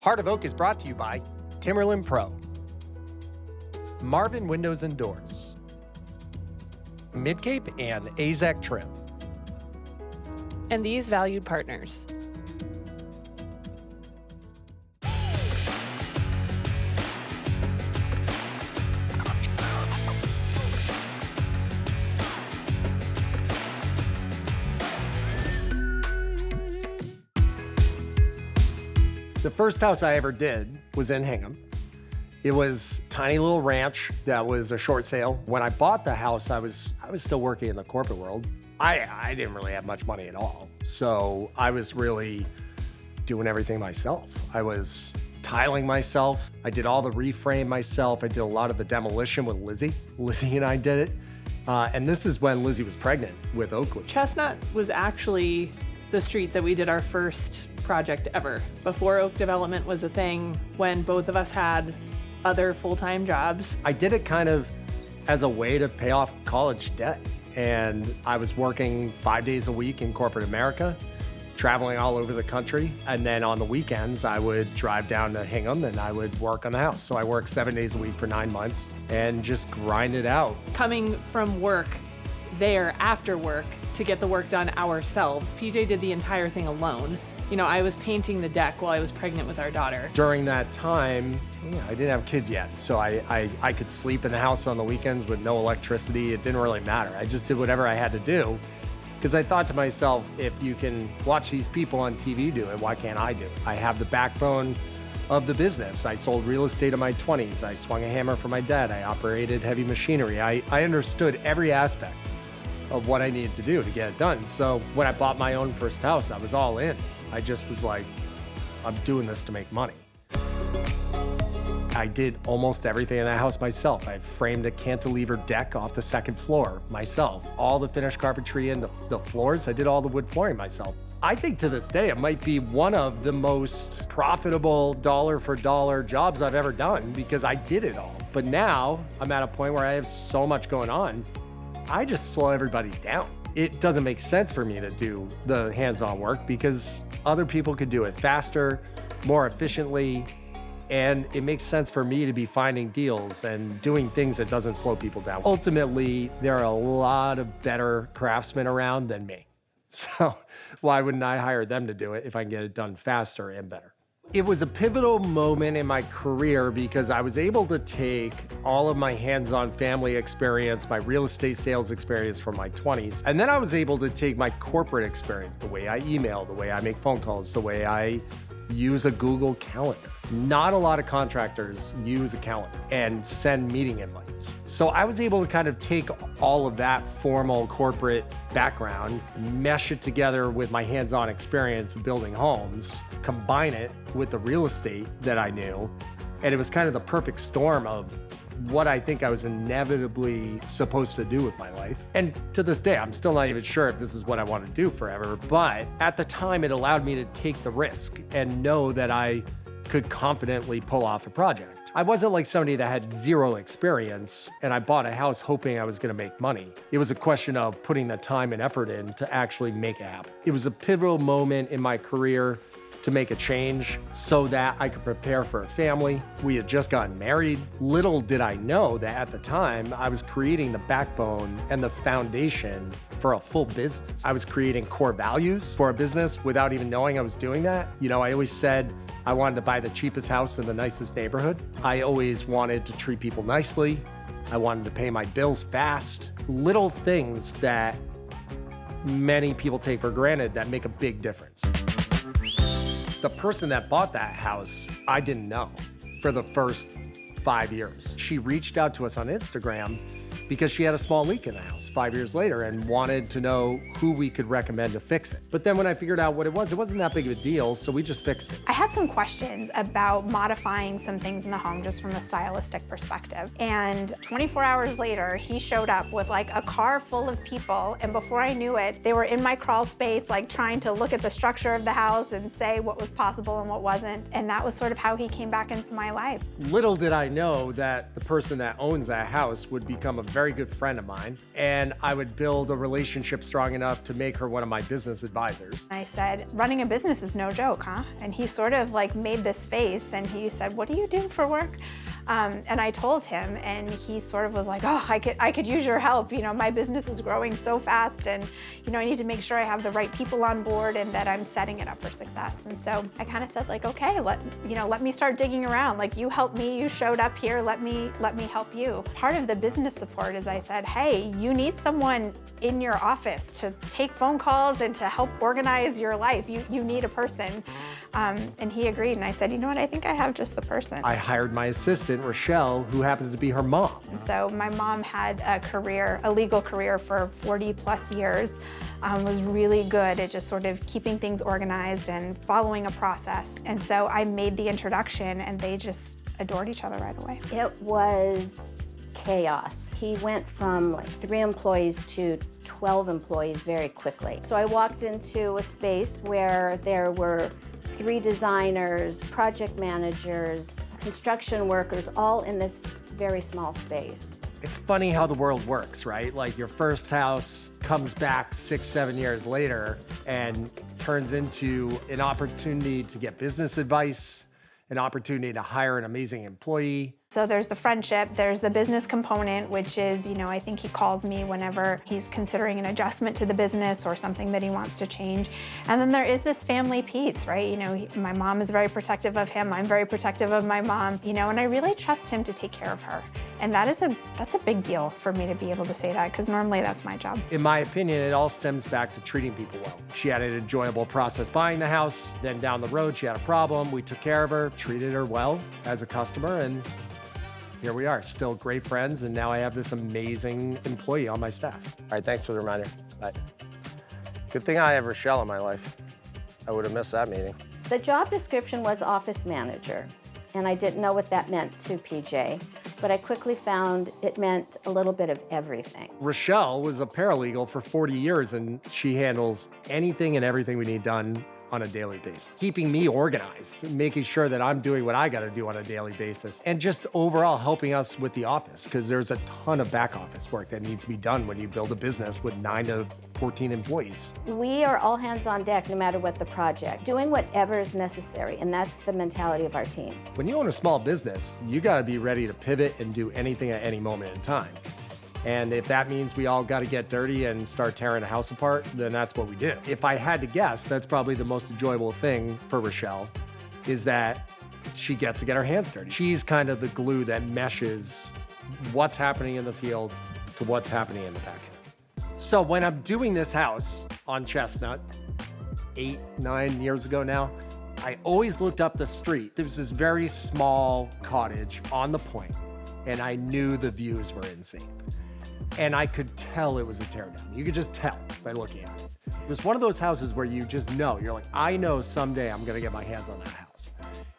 Heart of Oak is brought to you by Timberland Pro, Marvin Windows and Doors, Midcape and AZEC Trim, and these valued partners. The first house I ever did was in Hingham. It was a tiny little ranch that was a short sale. When I bought the house, I was still working in the corporate world. I didn't really have much money at all. So I was really doing everything myself. I was tiling myself. I did all the reframe myself. I did a lot of the demolition with Lizzie. Lizzie and I did it. And this is when Lizzie was pregnant with Oakland. Chestnut was actually the street that we did our first project ever. Before Oak development was a thing, when both of us had other full-time jobs. I did it kind of as a way to pay off college debt. And I was working 5 days a week in corporate America, traveling all over the country. And then on the weekends, I would drive down to Hingham and I would work on the house. So I worked 7 days a week for 9 months and just grind it out. Coming from work there after work to get the work done ourselves, PJ did the entire thing alone. You know, I was painting the deck while I was pregnant with our daughter. During that time, I didn't have kids yet, so I could sleep in the house on the weekends with no electricity. It didn't really matter. I just did whatever I had to do because I thought to myself, if you can watch these people on TV do it, why can't I do it? I have the backbone of the business. I sold real estate in my 20s. I swung a hammer for my dad. I operated heavy machinery. I understood every aspect of what I needed to do to get it done. So when I bought my own first house, I was all in. I just was like, I'm doing this to make money. I did almost everything in that house myself. I framed a cantilever deck off the second floor myself. All the finished carpentry and the floors, I did all the wood flooring myself. I think to this day, it might be one of the most profitable dollar for dollar jobs I've ever done because I did it all. But now I'm at a point where I have so much going on, I just slow everybody down. It doesn't make sense for me to do the hands-on work because other people could do it faster, more efficiently, and it makes sense for me to be finding deals and doing things that doesn't slow people down. Ultimately, there are a lot of better craftsmen around than me. So why wouldn't I hire them to do it if I can get it done faster and better? It was a pivotal moment in my career because I was able to take all of my hands-on family experience, my real estate sales experience from my 20s, and then I was able to take my corporate experience, the way I email, the way I make phone calls, the way I use a Google Calendar. Not a lot of contractors use a calendar and send meeting invites. So I was able to kind of take all of that formal corporate background, mesh it together with my hands-on experience building homes, combine it with the real estate that I knew, and it was kind of the perfect storm of what I think I was inevitably supposed to do with my life. And to this day, I'm still not even sure if this is what I want to do forever, but at the time it allowed me to take the risk and know that I could confidently pull off a project. I wasn't like somebody that had zero experience and I bought a house hoping I was going to make money. It was a question of putting the time and effort in to actually make it happen. It was a pivotal moment in my career to make a change so that I could prepare for a family. We had just gotten married. Little did I know that at the time, I was creating the backbone and the foundation for a full business. I was creating core values for a business without even knowing I was doing that. You know, I always said I wanted to buy the cheapest house in the nicest neighborhood. I always wanted to treat people nicely. I wanted to pay my bills fast. Little things that many people take for granted that make a big difference. The person that bought that house, I didn't know for the first 5 years. She reached out to us on Instagram because she had a small leak in the house 5 years later and wanted to know who we could recommend to fix it. But then when I figured out what it wasn't that big of a deal, so we just fixed it. I had some questions about modifying some things in the home just from a stylistic perspective. And 24 hours later, he showed up with like a car full of people. And before I knew it, they were in my crawl space, like trying to look at the structure of the house and say what was possible and what wasn't. And that was sort of how he came back into my life. Little did I know that the person that owns that house would become a very very good friend of mine, and I would build a relationship strong enough to make her one of my business advisors. I said, running a business is no joke, huh? And he sort of like made this face and he said, what do you do for work? And I told him, and he sort of was like, oh, I could use your help. You know, my business is growing so fast, and you know, I need to make sure I have the right people on board and that I'm setting it up for success. And so I kind of said like, okay, let me start digging around. Like, you helped me, you showed up here, let me help you. Part of the business support is I said, hey, you need someone in your office to take phone calls and to help organize your life. You need a person. And he agreed, and I said, you know what, I think I have just the person. I hired my assistant, Rochelle, who happens to be her mom. And so my mom had a legal career for 40 plus years, was really good at just sort of keeping things organized and following a process. And so I made the introduction, and they just adored each other right away. It was chaos. He went from like 3 employees to 12 employees very quickly. So I walked into a space where there were 3 designers, project managers, construction workers, all in this very small space. It's funny how the world works, right? Like, your first house comes back 6, 7 years later and turns into an opportunity to get business advice, an opportunity to hire an amazing employee. So there's the friendship, there's the business component, which is, you know, I think he calls me whenever he's considering an adjustment to the business or something that he wants to change. And then there is this family piece, right? You know, my mom is very protective of him, I'm very protective of my mom, you know, and I really trust him to take care of her. And that's a big deal for me to be able to say that, because normally that's my job. In my opinion, it all stems back to treating people well. She had an enjoyable process buying the house, then down the road she had a problem, we took care of her, treated her well as a customer, and here we are, still great friends, and now I have this amazing employee on my staff. All right, thanks for the reminder. Bye. Good thing I have Rochelle in my life. I would have missed that meeting. The job description was office manager, and I didn't know what that meant to PJ, but I quickly found it meant a little bit of everything. Rochelle was a paralegal for 40 years, and she handles anything and everything we need done on a daily basis, keeping me organized, making sure that I'm doing what I got to do on a daily basis, and just overall helping us with the office, because there's a ton of back office work that needs to be done when you build a business with 9 to 14 employees. We are all hands on deck no matter what the project, doing whatever is necessary, and that's the mentality of our team. When you own a small business, you got to be ready to pivot and do anything at any moment in time. And if that means we all got to get dirty and start tearing a house apart, then that's what we do. If I had to guess, that's probably the most enjoyable thing for Rochelle, is that she gets to get her hands dirty. She's kind of the glue that meshes what's happening in the field to what's happening in the back end. So when I'm doing this house on Chestnut, 8, 9 years ago now, I always looked up the street. There was this very small cottage on the point, and I knew the views were insane. And I could tell it was a teardown. You could just tell by looking at it. It was one of those houses where you just know, you're like, I know someday I'm gonna get my hands on that house.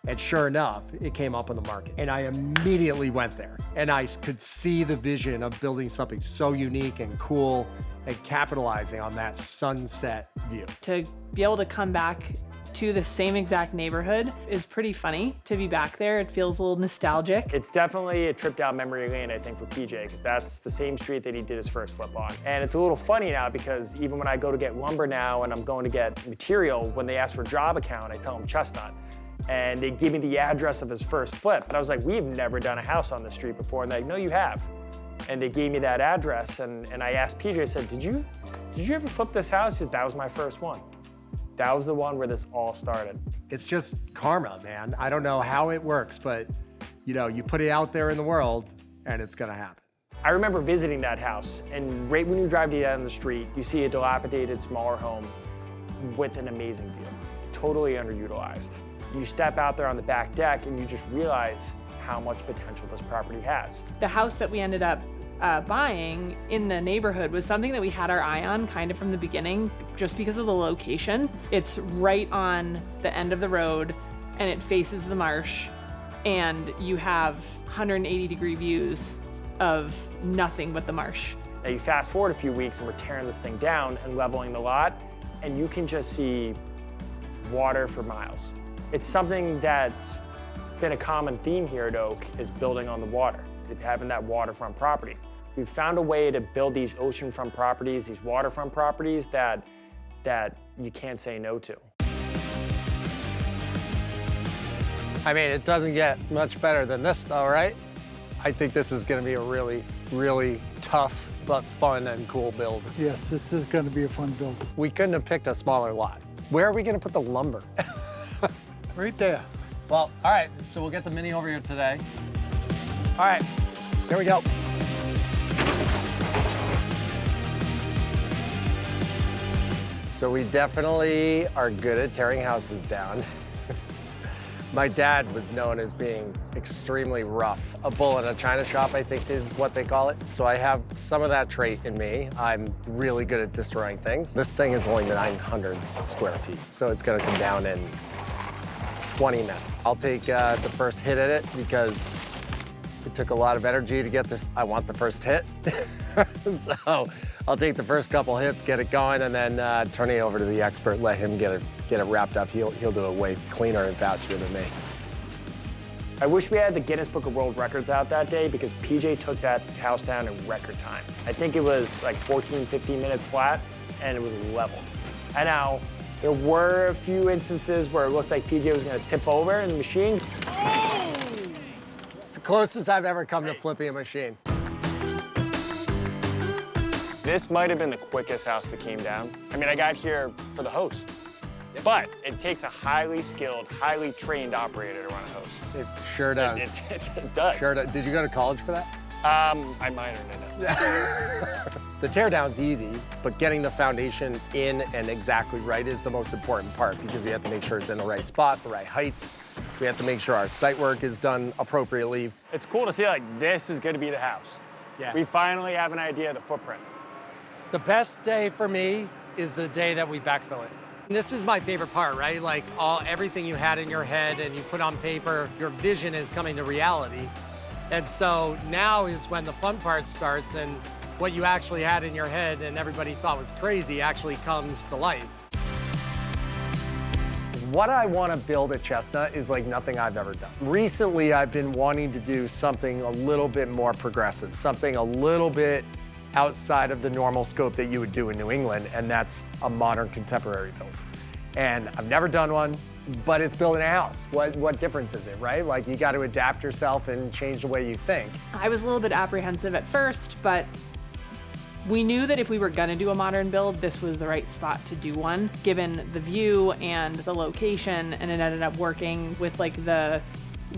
And sure enough, it came up on the market. And I immediately went there. And I could see the vision of building something so unique and cool and capitalizing on that sunset view. To be able to come back to the same exact neighborhood is pretty funny. To be back there, it feels a little nostalgic. It's definitely a trip down memory lane, I think, for PJ, because that's the same street that he did his first flip on. And it's a little funny now, because even when I go to get lumber now and I'm going to get material, when they ask for a job account, I tell them Chestnut. And they give me the address of his first flip. And I was like, we've never done a house on the street before. And they're like, no, you have. And they gave me that address. And I asked PJ, I said, did you ever flip this house? He said, that was my first one. That was the one where this all started. It's just karma, man. I don't know how it works, but you know, you put it out there in the world and it's gonna happen. I remember visiting that house, and right when you drive down the street, you see a dilapidated, smaller home with an amazing view, totally underutilized. You step out there on the back deck and you just realize how much potential this property has. The house that we ended up buying in the neighborhood was something that we had our eye on kind of from the beginning, just because of the location. It's right on the end of the road and it faces the marsh, and you have 180-degree views of nothing but the marsh. Now you fast forward a few weeks and we're tearing this thing down and leveling the lot, and you can just see water for miles. It's something that's been a common theme here at Oak, is building on the water, having that waterfront property. We've found a way to build these oceanfront properties, these waterfront properties that you can't say no to. I mean, it doesn't get much better than this though, right? I think this is gonna be a really, really tough but fun and cool build. Yes, this is going to be a fun build. We couldn't have picked a smaller lot. Where are we gonna put the lumber? Right there. Well, all right, so we'll get the Mini over here today. All right, here we go. So we definitely are good at tearing houses down. My dad was known as being extremely rough. A bull in a china shop, I think is what they call it. So I have some of that trait in me. I'm really good at destroying things. This thing is only 900 square feet, so it's gonna come down in 20 minutes. I'll take the first hit at it because it took a lot of energy to get this. I want the first hit. So I'll take the first couple hits, get it going, and then turn it over to the expert, let him get it wrapped up. He'll do it way cleaner and faster than me. I wish we had the Guinness Book of World Records out that day because PJ took that house down in record time. I think it was like 14, 15 minutes flat, and it was leveled. And now, there were a few instances where it looked like PJ was gonna tip over in the machine. It's the closest I've ever come to flipping a machine. This might have been the quickest house that came down. I mean, I got here for the hose. But it takes a highly skilled, highly trained operator to run a hose. It sure does. It does. Sure does. Did you go to college for that? I minored in it. The teardown's easy, but getting the foundation in and exactly right is the most important part because we have to make sure it's in the right spot, the right heights. We have to make sure our site work is done appropriately. It's cool to see like this is gonna be the house. Yeah. We finally have an idea of the footprint. The best day for me is the day that we backfill it. This is my favorite part, right? Like everything you had in your head and you put on paper, your vision is coming to reality. And so now is when the fun part starts and what you actually had in your head and everybody thought was crazy actually comes to life. What I want to build at Chestnut is like nothing I've ever done. Recently, I've been wanting to do something a little bit more progressive, something a little bit outside of the normal scope that you would do in New England, and that's a modern contemporary build. And I've never done one, but it's building a house. What difference is it, right? Like you got to adapt yourself and change the way you think. I was a little bit apprehensive at first, but we knew that if we were gonna do a modern build, this was the right spot to do one, given the view and the location, and it ended up working with like the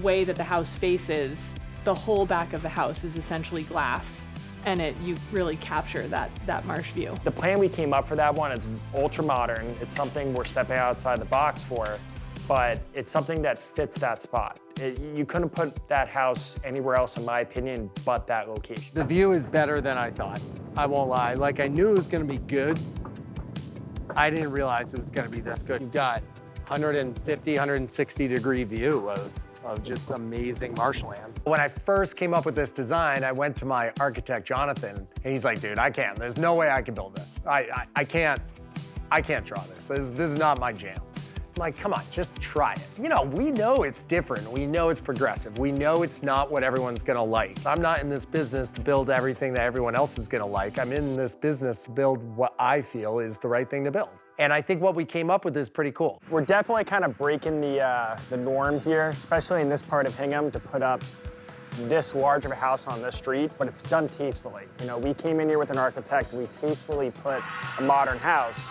way that the house faces. The whole back of the house is essentially glass, and you really capture that marsh view. The plan we came up for that one, it's ultra modern. It's something we're stepping outside the box for, but it's something that fits that spot. You couldn't put that house anywhere else, in my opinion, but that location. The view is better than I thought. I won't lie. Like I knew it was gonna be good. I didn't realize it was gonna be this good. You've got 150, 160 degree view of just amazing marshland. When I first came up with this design, I went to my architect, Jonathan, and he's like, dude, I can't. There's no way I can build this. I can't draw this. This is not my jam. I'm like, come on, just try it. You know, we know it's different. We know it's progressive. We know it's not what everyone's gonna like. I'm not in this business to build everything that everyone else is gonna like. I'm in this business to build what I feel is the right thing to build. And I think what we came up with is pretty cool. We're definitely kind of breaking the norm here, especially in this part of Hingham, to put up this large of a house on this street, but it's done tastefully. You know, we came in here with an architect and we tastefully put a modern house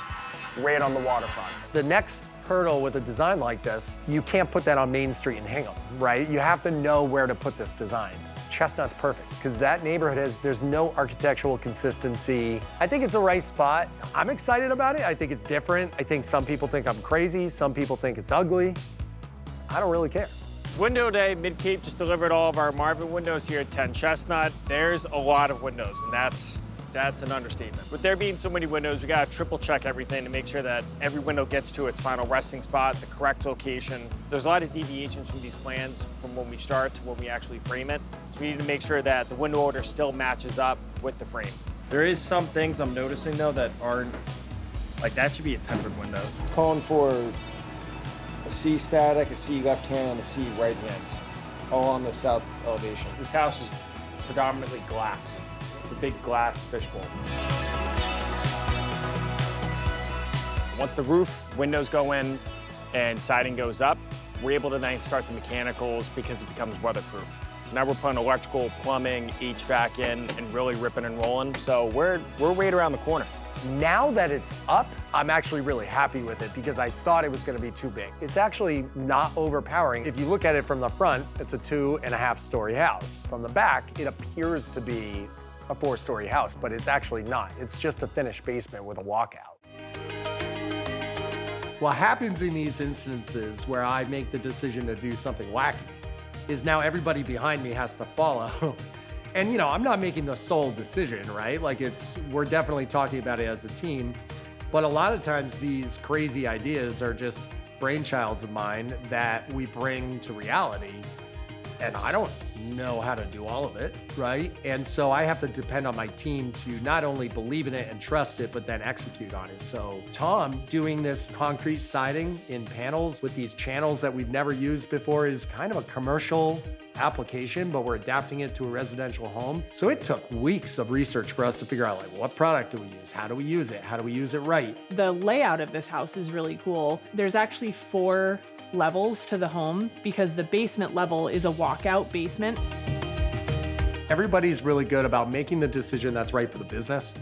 right on the waterfront. The next hurdle with a design like this, you can't put that on Main Street in Hingham, right? You have to know where to put this design. Chestnut's perfect, because that neighborhood there's no architectural consistency. I think it's the right spot. I'm excited about it. I think it's different. I think some people think I'm crazy. Some people think it's ugly. I don't really care. It's window day. Mid-Cape just delivered all of our Marvin windows here at 10 Chestnut. There's a lot of windows, and that's an understatement. With there being so many windows, we gotta triple check everything to make sure that every window gets to its final resting spot, the correct location. There's a lot of deviations from these plans from when we start to when we actually frame it. So we need to make sure that the window order still matches up with the frame. There is some things I'm noticing though that aren't, like that should be a tempered window. It's calling for a C static, a C left hand, and a C right hand, all on the south elevation. This house is predominantly glass. The big glass fishbowl. Once the roof, windows go in, and siding goes up, we're able to then start the mechanicals because it becomes weatherproof. So now we're putting electrical, plumbing, HVAC in, and really ripping and rolling. So we're right around the corner. Now that it's up, I'm actually really happy with it because I thought it was going to be too big. It's actually not overpowering. If you look at it from the front, it's a 2.5-story house. From the back, it appears to be a 4-story house, but it's actually not. It's just a finished basement with a walkout. What happens in these instances where I make the decision to do something wacky is now everybody behind me has to follow. And I'm not making the sole decision, right? Like we're definitely talking about it as a team, but a lot of times these crazy ideas are just brainchilds of mine that we bring to reality. And I don't know how to do all of it, right? And so I have to depend on my team to not only believe in it and trust it, but then execute on it. So Tom doing this concrete siding in panels with these channels that we've never used before is kind of a commercial application, but we're adapting it to a residential home. So it took weeks of research for us to figure out like, what product do we use? How do we use it? How do we use it right? The layout of this house is really cool. There's actually 4 levels to the home because the basement level is a walkout basement. Everybody's really good about making the decision that's right for the business,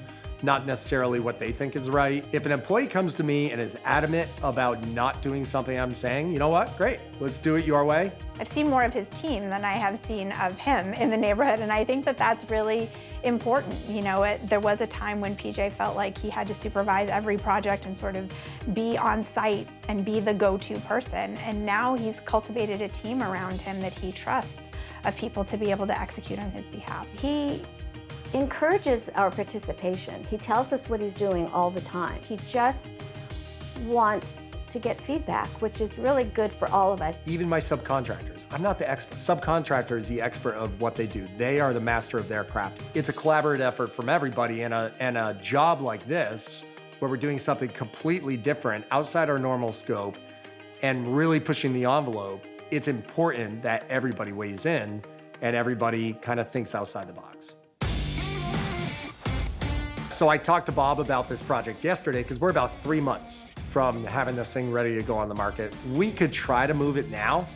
not necessarily what they think is right. If an employee comes to me and is adamant about not doing something I'm saying, you know what? Great, let's do it your way. I've seen more of his team than I have seen of him in the neighborhood, and I think that that's really important. There was a time when PJ felt like he had to supervise every project and sort of be on site and be the go-to person, and now he's cultivated a team around him that he trusts of people to be able to execute on his behalf. He encourages our participation. He tells us what he's doing all the time. He just wants to get feedback, which is really good for all of us. Even my subcontractors, I'm not the expert. Subcontractor is the expert of what they do. They are the master of their craft. It's a collaborative effort from everybody, and a job like this, where we're doing something completely different outside our normal scope and really pushing the envelope, it's important that everybody weighs in and everybody kind of thinks outside the box. So I talked to Bob about this project yesterday because we're about 3 months from having this thing ready to go on the market. We could try to move it now,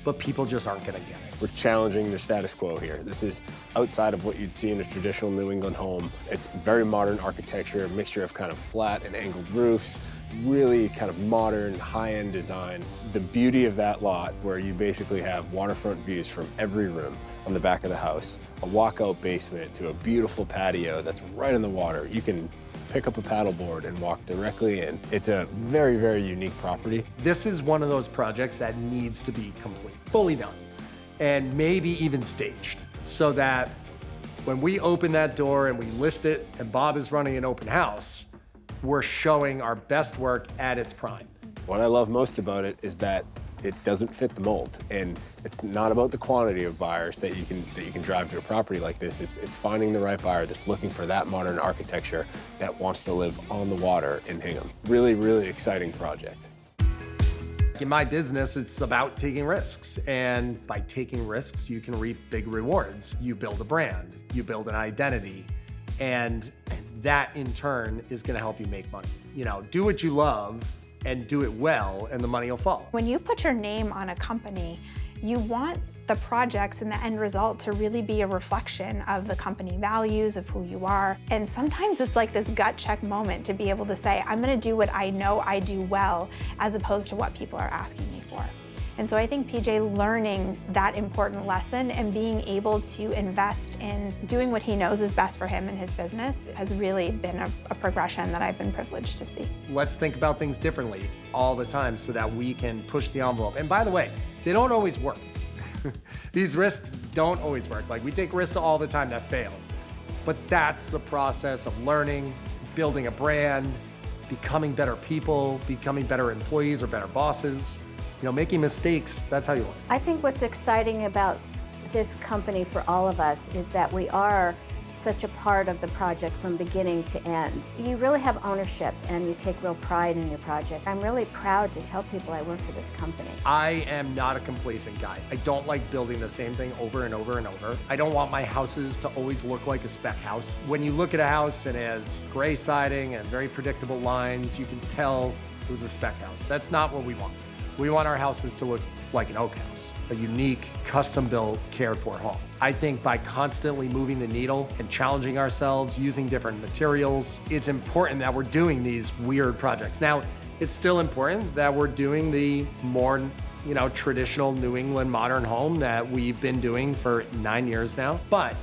but people just aren't gonna get it. We're challenging the status quo here. This is outside of what you'd see in a traditional New England home. It's very modern architecture, a mixture of kind of flat and angled roofs, really kind of modern, high-end design. The beauty of that lot, where you basically have waterfront views from every room on the back of the house, a walkout basement to a beautiful patio that's right in the water. You can pick up a paddleboard and walk directly in. It's a very, very unique property. This is one of those projects that needs to be complete, fully done, and maybe even staged, so that when we open that door and we list it and Bob is running an open house, we're showing our best work at its prime. What I love most about it is that it doesn't fit the mold, and it's not about the quantity of buyers that you can drive to a property like this. It's finding the right buyer that's looking for that modern architecture that wants to live on the water in Hingham. Really, really exciting project. In my business, it's about taking risks, and by taking risks, you can reap big rewards. You build a brand, you build an identity, and that in turn is gonna help you make money. Do what you love and do it well, and the money will follow. When you put your name on a company, you want the projects and the end result to really be a reflection of the company values, of who you are. And sometimes it's like this gut check moment to be able to say, I'm gonna do what I know I do well, as opposed to what people are asking me for. And so I think PJ learning that important lesson and being able to invest in doing what he knows is best for him and his business has really been a progression that I've been privileged to see. Let's think about things differently all the time so that we can push the envelope. And by the way, they don't always work. These risks don't always work. Like, we take risks all the time that fail. But that's the process of learning, building a brand, becoming better people, becoming better employees or better bosses. Making mistakes, that's how you learn. I think what's exciting about this company for all of us is that we are such a part of the project from beginning to end. You really have ownership and you take real pride in your project. I'm really proud to tell people I work for this company. I am not a complacent guy. I don't like building the same thing over and over and over. I don't want my houses to always look like a spec house. When you look at a house and it has gray siding and very predictable lines, you can tell it was a spec house. That's not what we want. We want our houses to look like an oak house, a unique, custom-built, cared-for home. I think by constantly moving the needle and challenging ourselves, using different materials, it's important that we're doing these weird projects. Now, it's still important that we're doing the more, traditional New England modern home that we've been doing for 9 years now, but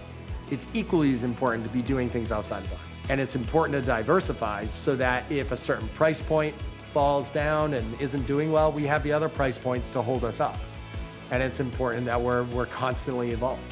it's equally as important to be doing things outside the box. And it's important to diversify so that if a certain price point falls down and isn't doing well, we have the other price points to hold us up. And it's important that we're constantly evolving.